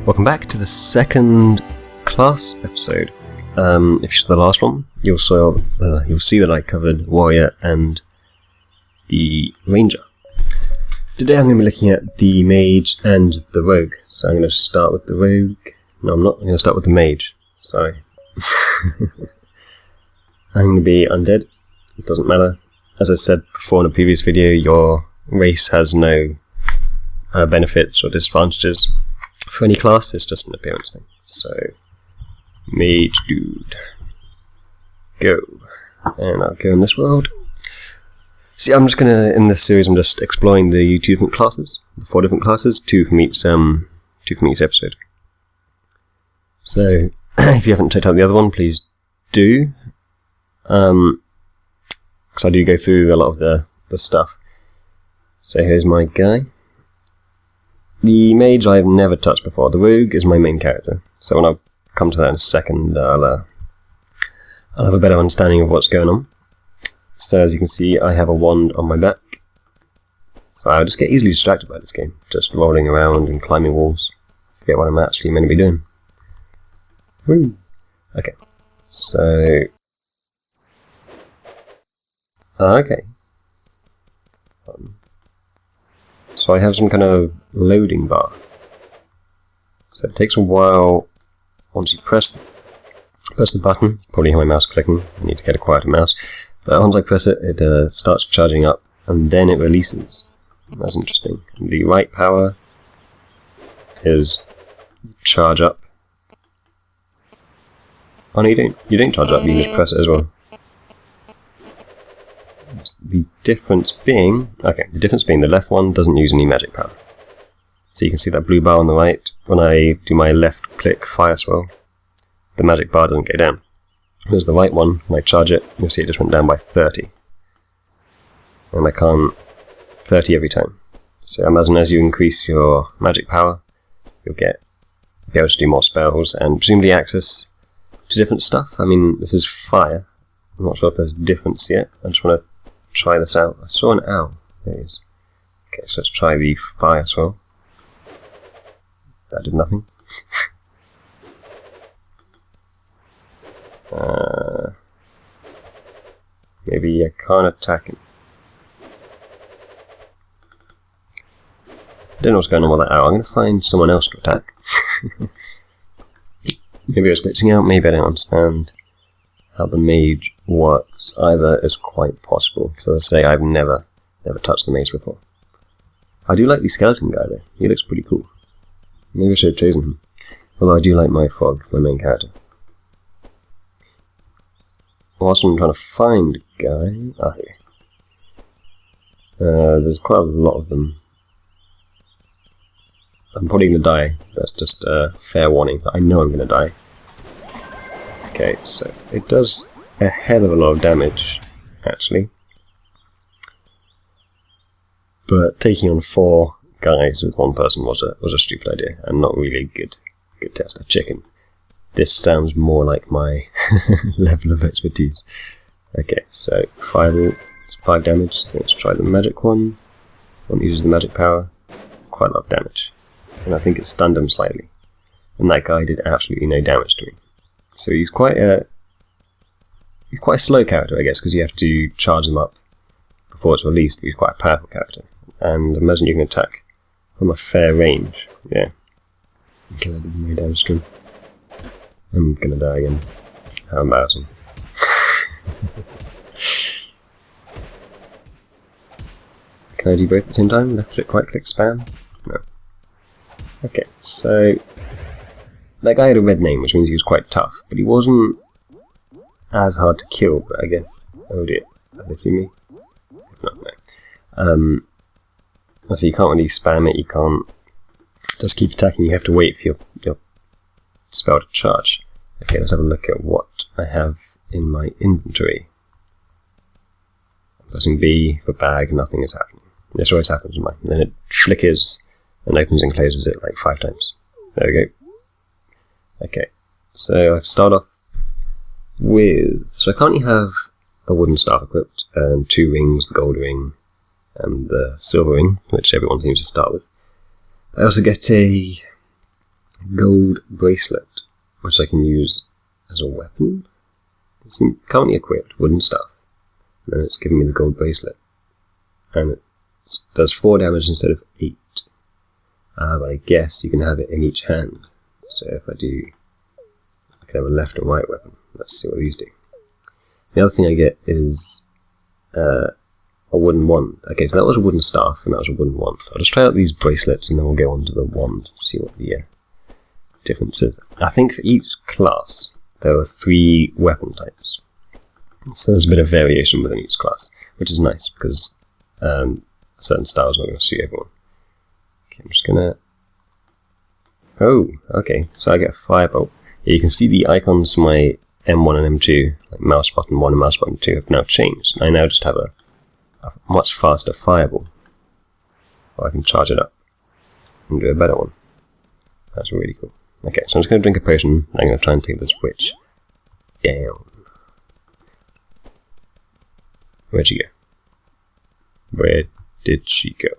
Welcome back to the second class episode. If you saw the last one, you'll see that I covered Warrior and the Ranger. Today I'm going to be looking at the Mage and the Rogue. So I'm going to start with the Rogue. No, I'm not. I'm going to start with the Mage. Sorry. I'm going to be undead. It doesn't matter. As I said before in a previous video, your race has no benefits or disadvantages for any class. It's just an appearance thing. So, Mage dude, go. And I'll go in this world. See, I'm just gonna, in this series, I'm just exploring the two different classes, the 4 different classes, two from each episode. So, if you haven't checked out the other one, please do. Because I do go through a lot of the stuff. So here's my guy. The Mage I've never touched before. The Rogue is my main character. So when I come to that in a second, I'll have a better understanding of what's going on. So as you can see, I have a wand on my back. So I just get easily distracted by this game. Just rolling around and climbing walls. Forget what I'm actually meant to be doing. Woo! Okay. So... okay. So I have some kind of loading bar. So it takes a while. Once you press the button, probably hear my mouse clicking. I need to get a quieter mouse. But once I press it, it starts charging up, and then it releases. That's interesting. The right power is charge up. Oh no, you don't charge up. You just press it as well. The difference being the left one doesn't use any magic power. So you can see that blue bar on the right. When I do my left click fire swirl, the magic bar doesn't go down. Whereas the right one, when I charge it, you'll see it just went down by 30. And I can't 30 every time. So I imagine as you increase your magic power, you'll be able to do more spells and presumably access to different stuff. I mean, this is fire. I'm not sure if there's a difference yet. I just want to try this out. I saw an owl. There it is. Okay, so let's try the fire swirl. That did nothing. Maybe I can't attack him. I don't know what's going on with that owl. I'm going to find someone else to attack. Maybe I was glitching out. Maybe I don't understand how the Mage works. Either is quite possible, because as I say, I've never touched the Mage before. I do like the skeleton guy though. He looks pretty cool. Maybe I should have chosen him. Although I do like my Fog, my main character. Whilst I'm trying to find a guy... here. There's quite a lot of them. I'm probably going to die. That's just a fair warning. I know I'm going to die. Okay, so it does a hell of a lot of damage, actually. But taking on 4 guys with 1 person was a stupid idea, and not really a good test. A chicken. This sounds more like my level of expertise. Okay, so Fireball is 5 damage. Let's try the magic one. One uses the magic power. Quite a lot of damage. And I think it stunned him slightly. And that guy did absolutely no damage to me. So he's quite a slow character, I guess, because you have to charge them up before it's released. He's quite a powerful character. And imagine you can attack from a fair range. Yeah. Okay, that did no damage to him. I'm gonna die again. How embarrassing. Can I do both at the same time? Left click, right click, spam? No. Okay, so... that guy had a red name, which means he was quite tough, but he wasn't as hard to kill, but I guess... oh dear, have they seen me? If not, no. So you can't really spam it, you can't just keep attacking, you have to wait for your spell to charge. Okay, let's have a look at what I have in my inventory. Pressing B for bag, nothing is happening. This always happens in mine. And then it flickers and opens and closes it like 5 times. There we go. Okay, so I've started off with... so I currently have a wooden staff equipped, and 2 rings, the gold ring and the silver ring, which everyone seems to start with. I also get a Gold bracelet, which I can use as a weapon. It's currently equipped, wooden staff. And then it's giving me the gold bracelet. And it does 4 damage instead of 8. But I guess you can have it in each hand. So if I do, I can have a left and right weapon. Let's see what these do. The other thing I get is a wooden wand. Okay, so that was a wooden staff and that was a wooden wand. I'll just try out these bracelets and then we'll go on to the wand and see what the difference is. I think for each class there are 3 weapon types. So there's a bit of variation within each class, which is nice because a certain style is not going to suit everyone. Okay, I'm just gonna... Oh, okay, so I get a firebolt. Yeah, you can see the icons for my M1 and M2, like mouse button 1 and mouse button 2, have now changed. I now just have a much faster fireball. Or I can charge it up and do a better one. That's really cool. Okay, so I'm just going to drink a potion. I'm going to try and take this witch down. Where'd she go? Where did she go?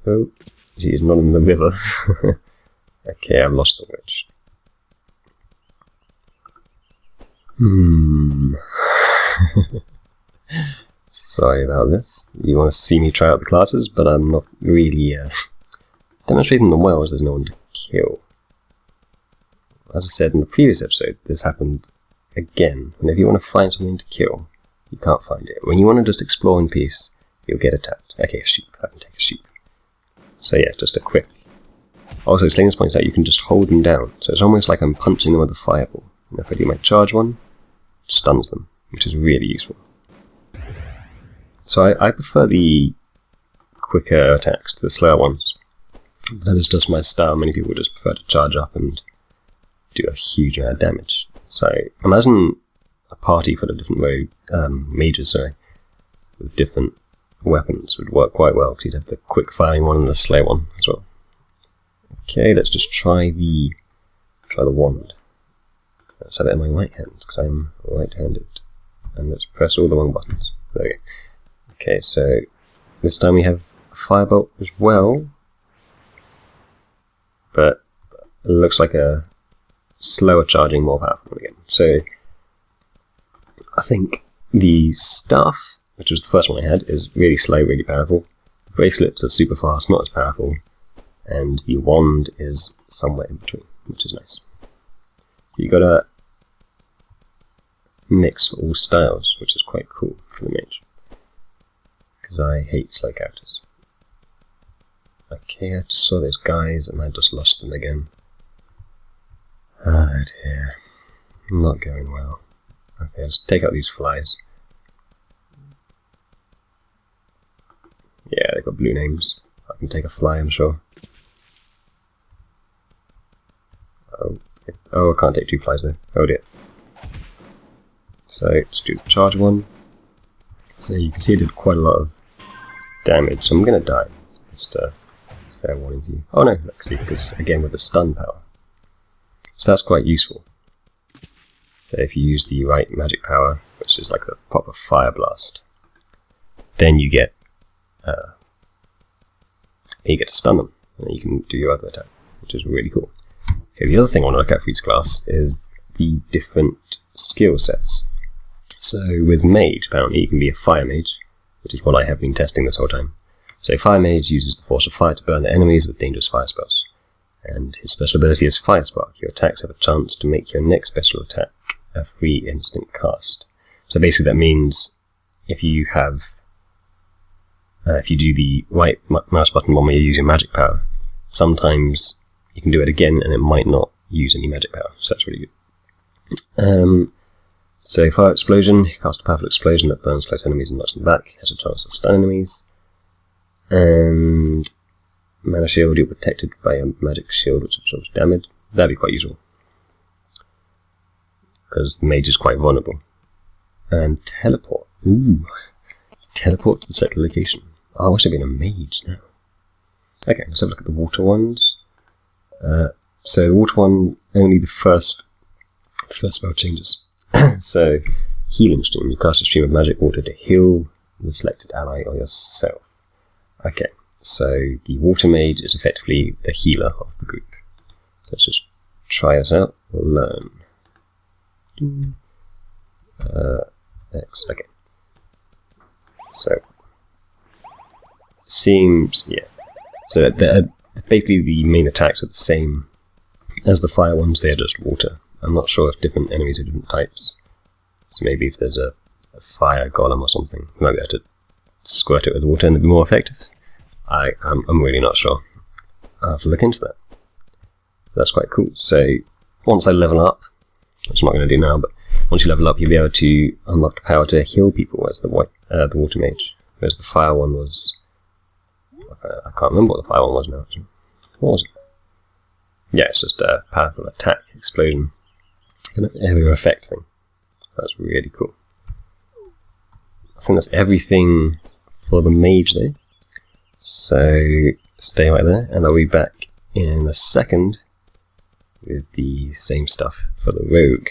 Oh, she is not in the river. Okay, I've lost the witch. Sorry about this. You want to see me try out the classes, but I'm not really demonstrating them well as there's no one to kill. As I said in the previous episode, this happened again. Whenever you want to find something to kill, you can't find it. When you want to just explore in peace, you'll get attacked. Okay, a sheep. I can take a sheep. So yeah, just a quick... Also, Slingers points out you can just hold them down. So it's almost like I'm punching them with a fireball. And if I do my charge one, it stuns them, which is really useful. So I prefer the quicker attacks to the slower ones. That is just my style. Many people just prefer to charge up and do a huge amount of damage. So imagine a party full of different mages, with different weapons would work quite well, because you'd have the quick firing one and the slow one as well. Okay, let's just try the wand. Let's have it in my right hand, because I'm right-handed. And let's press all the wrong buttons. There we go. Okay, so this time we have a firebolt as well, but it looks like a slower charging, more powerful one again. So I think the staff, which was the first one I had, is really slow, really powerful. The bracelets are super fast, not as powerful, and the wand is somewhere in between, which is nice. So you got a mix for all styles, which is quite cool for the mage, because I hate slow characters. Okay, I just saw those guys and I just lost them again. Oh dear, not going well. Okay, let's take out these flies. Yeah, they've got blue names. I can take a fly, I'm sure. Oh, I can't take 2 flies though. Oh dear. So, let's do the charge one. So you can see it did quite a lot of damage, so I'm going to die. Just fair warning to you. Oh no, let's see, because again with the stun power. So that's quite useful. So if you use the right magic power, which is like the proper fire blast, then you get to stun them, and then you can do your other attack, which is really cool. Okay, the other thing I want to look at for each class is the different skill sets. So with Mage, apparently you can be a fire mage, which is what I have been testing this whole time. So fire mage uses the force of fire to burn their enemies with dangerous fire spells. And his special ability is Fire Spark. Your attacks have a chance to make your next special attack a free instant cast. So basically that means if you have, if you do the right mouse button one where you're using magic power, sometimes you can do it again and it might not use any magic power. So that's really good. So Fire Explosion, cast a powerful explosion that burns close enemies and knocks them back, has a chance to stun enemies. And Mana Shield, you're protected by a magic shield which absorbs damage. That'd be quite useful, because the mage is quite vulnerable. And Teleport. Ooh. Teleport to the set location. Oh, I wish I'd been a mage now. Okay, let's have a look at the water ones. So the water one, only the first spell changes. So, Healing Stream. You cast a stream of magic water to heal the selected ally or yourself. Okay, So the Water Mage is effectively the healer of the group. So let's just try this out. Learn. X. Okay. So seems, yeah. So basically the main attacks are the same as the fire ones. They are just water. I'm not sure if different enemies are different types. So maybe if there's a fire golem or something, you might be able to squirt it with water and it'd be more effective. I'm really not sure. I'll have to look into that. That's quite cool. So once I level up, which I'm not going to do now, but once you level up, you'll be able to unlock the power to heal people as the Water Mage. Whereas the fire one was... I can't remember what the fire one was now. What was it? Yeah, it's just a powerful attack, explosion, kind of area effect thing. That's really cool. I think that's everything for the mage there. So stay right there, and I'll be back in a second with the same stuff for the rogue.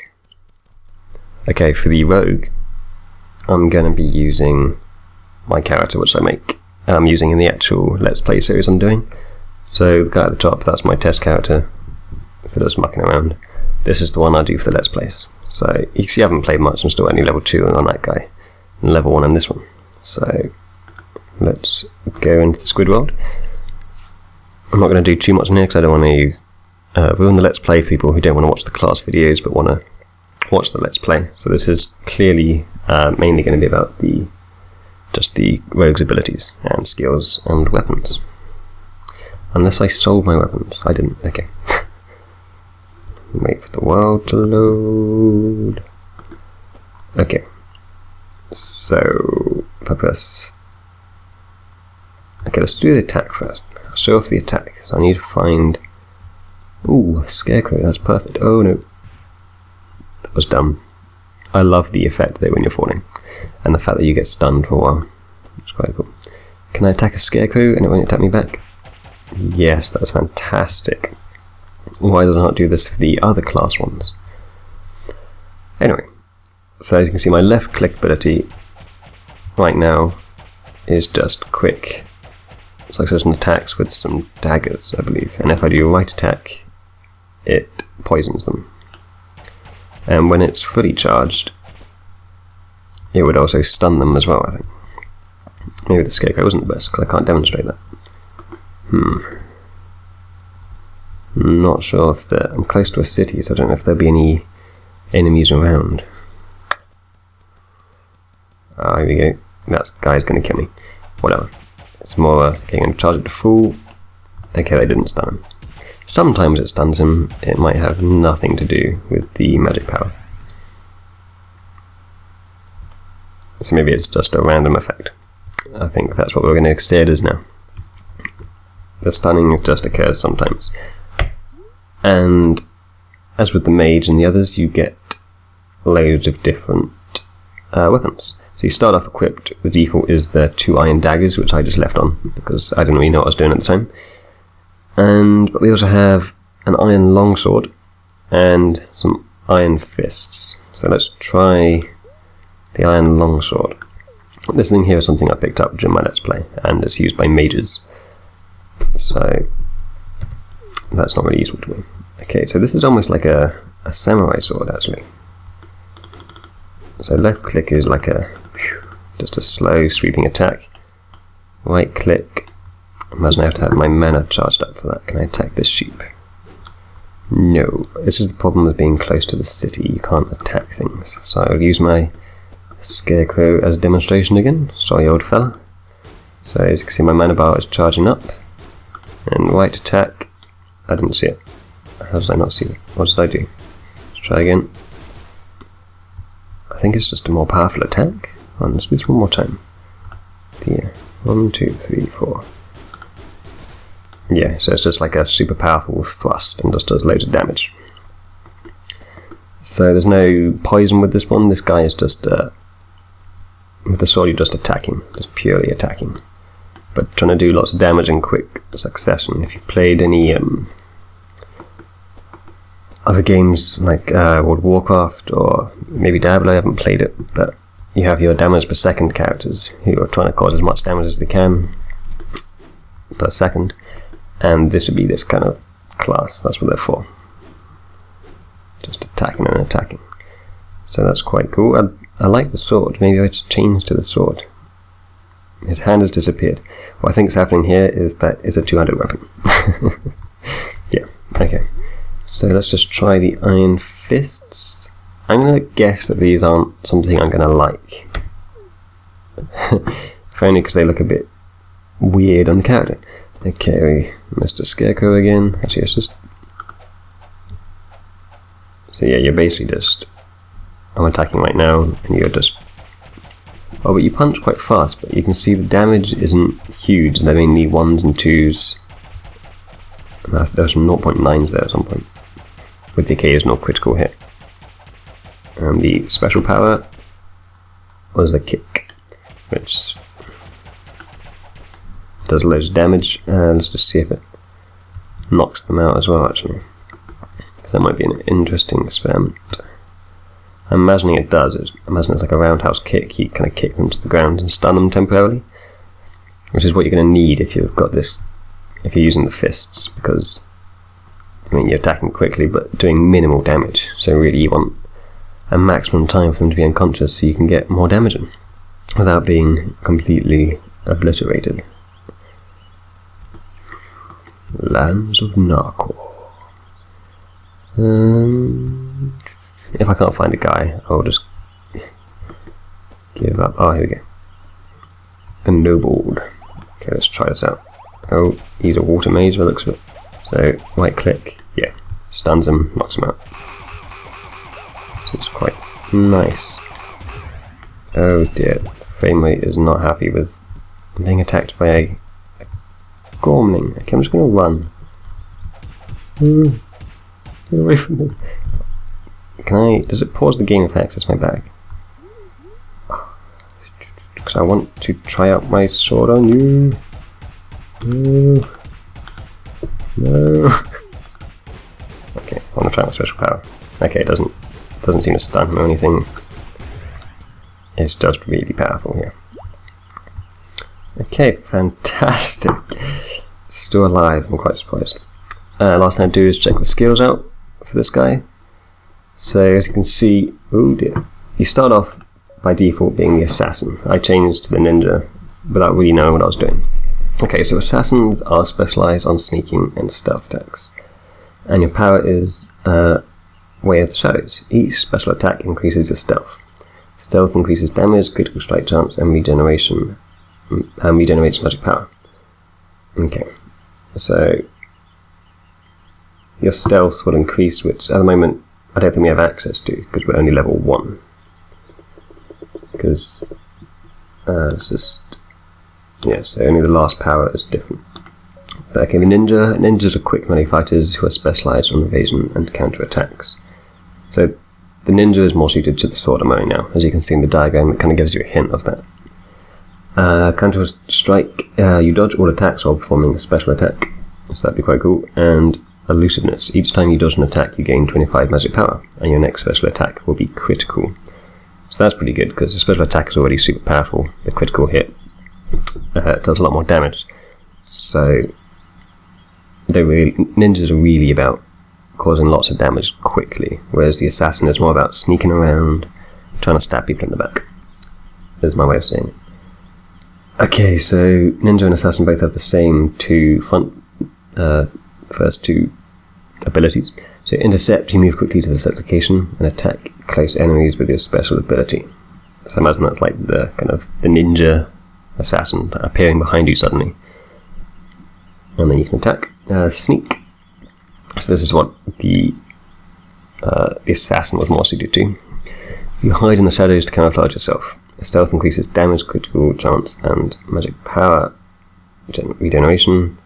Okay, for the rogue, I'm going to be using my character, which I'm using in the actual Let's Play series I'm doing. So the guy at the top, that's my test character, for just mucking around. This is the one I do for the Let's Plays. So you can see I haven't played much, I'm still only level 2 on that guy, and level 1 on this one. So let's go into the squid world. I'm not going to do too much in here because I don't want to ruin the Let's Play for people who don't want to watch the class videos but want to watch the Let's Play. So this is clearly mainly going to be about just the rogue's abilities and skills and weapons. Unless I sold my weapons. I didn't. Okay. Wait for the world to load. Okay. So, if I press... Okay, let's do the attack first. I'll show off the attack. So I need to find... Ooh, Scarecrow, that's perfect. Oh no. That was dumb. I love the effect though when you're falling. And the fact that you get stunned for a while. It's quite cool. Can I attack a Scarecrow and it won't attack me back? Yes, that's fantastic. Why did I not do this for the other class ones? Anyway, so as you can see, my left click ability right now is just quick. It's like certain attacks with some daggers, I believe. And if I do right attack, it poisons them. And when it's fully charged, it would also stun them as well, I think. Maybe the Scarecrow wasn't the best, because I can't demonstrate that. I'm not sure if I'm close to a city, so I don't know if there'll be any enemies around. Here we go. That guy's going to kill me. Whatever. It's more, okay, I'm going to charge it to full. Okay, they didn't stun him. Sometimes it stuns him. It might have nothing to do with the magic power. So maybe it's just a random effect. I think that's what we're going to say it is now. The stunning just occurs sometimes. And as with the mage and the others, you get loads of different weapons. So you start off equipped. The default is the 2 iron daggers, which I just left on because I didn't really know what I was doing at the time. But we also have an iron longsword and some iron fists. So let's try the iron longsword. This thing here is something I picked up during my Let's Play, and it's used by mages. So that's not really useful to me. Okay, so this is almost like a samurai sword, actually. So left click is like just a slow sweeping attack. Right click. Imagine I have to have my mana charged up for that. Can I attack this sheep? No. This is the problem with being close to the city. You can't attack things. So I'll use my Scarecrow as a demonstration again. Sorry, old fella. So as you can see, my mana bar is charging up. And right attack. I didn't see it. How did I not see it? What did I do? Let's try again. I think it's just a more powerful attack. Let's do this one more time. Here. 1, 2, 3, 4. Yeah, so it's just like a super powerful thrust and just does loads of damage. So there's no poison with this one. This guy is just with the sword you're just attacking, just purely attacking, but trying to do lots of damage in quick succession. If you've played any other games like World of Warcraft or maybe Diablo, I haven't played it, but you have your damage per second characters who are trying to cause as much damage as they can. per second, and this would be this kind of class. That's what they're for. Just attacking and attacking. So that's quite cool. I like the sword. Maybe I should change to the sword. His hand has disappeared. What I think is happening here is that it's a two-handed weapon. Yeah, okay. So let's just try the Iron Fists. I'm going to guess that these aren't something I'm going to like. If only because they look a bit weird on the character. Okay, Mr. Scarecrow again. Actually, it's just... So yeah, you're basically just... I'm attacking right now, and you're just... Oh, but you punch quite fast, but you can see the damage isn't huge. They're mainly 1s and 2s. There's some 0.9s there at some point, with the occasional critical hit. And the special power was the kick, which does loads of damage. Let's just see if it knocks them out as well, actually. Because that might be an interesting experiment. I'm imagining it does. I imagine it's like a roundhouse kick. You kind of kick them to the ground and stun them temporarily, which is what you're going to need if you've got this, if you're using the fists, because I mean you're attacking quickly but doing minimal damage. So really you want a maximum time for them to be unconscious so you can get more damage in without being completely obliterated. Lands of Narcor. If I can't find a guy, I'll just give up. Oh, here we go. Ennobled. Okay, let's try this out. Oh, he's a water mage by the looks of it. So, right click, yeah, stuns him, knocks him out. So it's quite nice. Oh dear, the frame rate is not happy with being attacked by a Gormling. Okay, I'm just going to run. Get away from me. Can I... Does it pause the game if I access my bag? Because I want to try out my sword on you. No. No. Okay, I want to try my special power. Okay, it doesn't seem to stun him or anything. It's just really powerful here. Okay, fantastic. Still alive, I'm quite surprised. Last thing I do is check the skills out for this guy. So as you can see, oh dear, you start off by default being the assassin. I changed to the ninja without really knowing what I was doing. Okay, so assassins are specialised on sneaking and stealth attacks. And your power is Way of the Shadows. Each special attack increases your stealth. Stealth increases damage, critical strike chance, and regeneration. And regenerates magic power. Okay, so your stealth will increase, which at the moment I don't think we have access to because we're only level 1. Because it's just, yeah, so only the last power is different. But okay, the ninjas are quick melee fighters who are specialised on evasion and counter attacks. So the ninja is more suited to the sword I'm wearing now, as you can see in the diagram. It kind of gives you a hint of that. Counter strike, you dodge all attacks while performing a special attack, so that'd be quite cool. And elusiveness, each time you dodge an attack you gain 25 magic power, and your next special attack will be critical. So that's pretty good, because the special attack is already super powerful. The critical hit does a lot more damage. So ninjas are really about causing lots of damage quickly, whereas the assassin is more about sneaking around, trying to stab people in the back, is my way of saying it. Okay, so ninja and assassin both have the same first two abilities. So intercept, you move quickly to the set location and attack close enemies with your special ability. So imagine that's like the kind of the ninja assassin appearing behind you suddenly, and then you can attack. Sneak. So this is what the assassin was more suited to. You hide in the shadows to camouflage yourself. Stealth increases damage, critical chance, and magic power regeneration.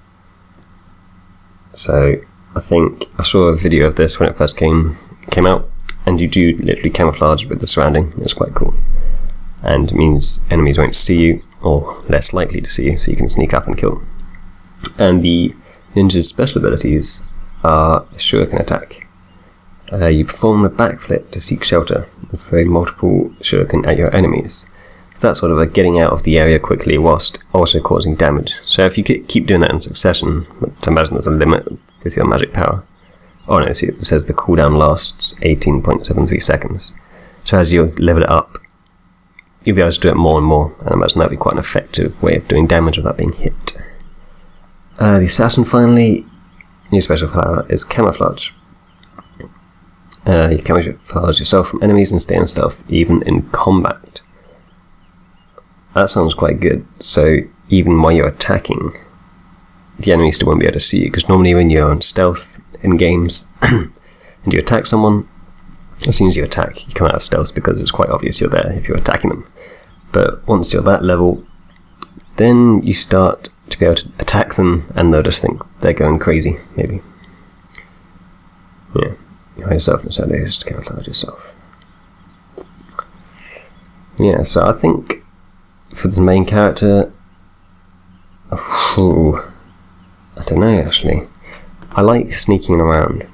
So I think I saw a video of this when it first came out, and you do literally camouflage with the surrounding. It's quite cool, and it means enemies won't see you, or less likely to see you, so you can sneak up and kill them. And the ninja's special abilities are a shuriken attack. You perform a backflip to seek shelter and throw multiple shuriken at your enemies. that's sort of a getting out of the area quickly whilst also causing damage. So if you keep doing that in succession, to imagine there's a limit with your magic power. Oh no, see, it says the cooldown lasts 18.73 seconds. So as you level it up, you'll be able to do it more and more, and I imagine that'd be quite an effective way of doing damage without being hit. The assassin finally, your special power is camouflage. You camouflage yourself from enemies and stay in stealth even in combat. That sounds quite good. So even while you're attacking, the enemy still won't be able to see you, because normally when you're on stealth in games and you attack someone, as soon as you attack, you come out of stealth because it's quite obvious you're there if you're attacking them. But once you're that level, then you start to be able to attack them and they'll just think they're going crazy, maybe. Yeah, you hide yourself in shadows to camouflage yourself. Yeah, so I think for this main character, I don't know actually. I like sneaking around.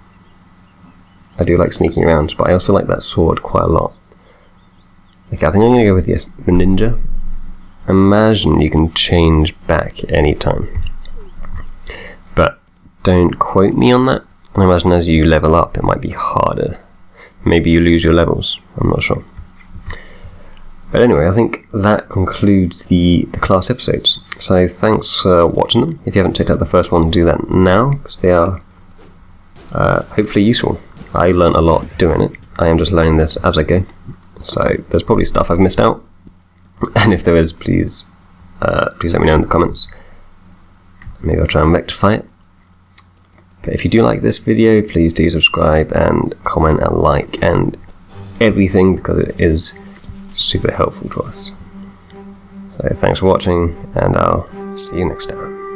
I do like sneaking around, but I also like that sword quite a lot. Okay, I think I'm going to go with the ninja. Imagine you can change back anytime. But don't quote me on that. I imagine as you level up it might be harder. Maybe you lose your levels, I'm not sure. But anyway, I think that concludes the class episodes. So thanks for watching them. If you haven't checked out the first one, do that now, because they are hopefully useful. I learned a lot doing it. I am just learning this as I go. So there's probably stuff I've missed out. And if there is, please let me know in the comments. Maybe I'll try and rectify it. But if you do like this video, please do subscribe and comment and like and everything, because it is super helpful to us. So thanks for watching, and I'll see you next time.